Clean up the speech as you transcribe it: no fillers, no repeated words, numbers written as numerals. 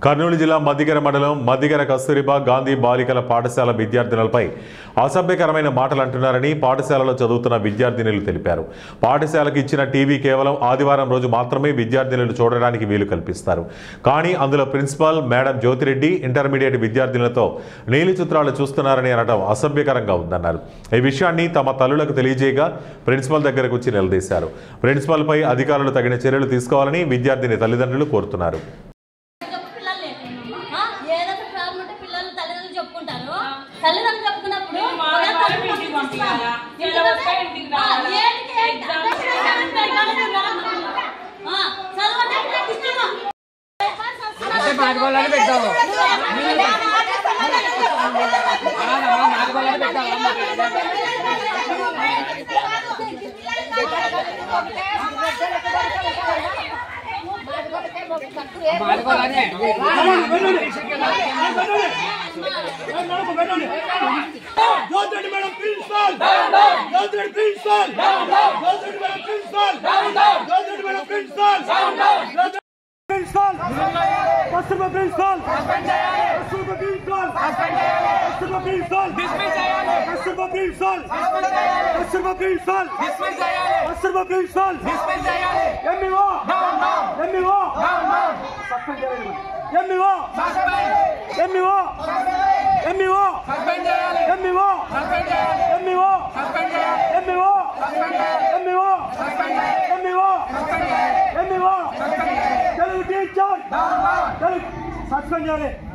కర్నూలు జిల్లా మద్దిగెర మండలం మద్దిగెర కస్తూరిబా గాంధీ బాలికల పాఠశాల విద్యార్థినులపై అసభ్యకరమైన మాటలు అంటున్నారని పాఠశాలలో చదువుతున్న విద్యార్థినులు తెలిపారు. పాఠశాలకు ఇచ్చిన టీవీ కేవలం ఆదివారం రోజు మాత్రమే విద్యార్థినులు చూడడానికి వీలు కల్పిస్తారు. కానీ అందులో ప్రిన్సిపాల్ మేడం జ్యోతిరెడ్డి ఇంటర్మీడియట్ విద్యార్థినులతో నీలి చిత్రాలు చూస్తున్నారని అనడం అసభ్యకరంగా ఉందన్నారు. ఈ విషయాన్ని తమ తల్లులకు తెలియజేయగా ప్రిన్సిపాల్ దగ్గరకు వచ్చి నిలదీశారు. ప్రిన్సిపాల్పై అధికారులు తగిన చర్యలు తీసుకోవాలని విద్యార్థిని తల్లిదండ్రులు కోరుతున్నారు. తల్లిదండ్రులు చెప్పుకున్నప్పుడు सस्पेंड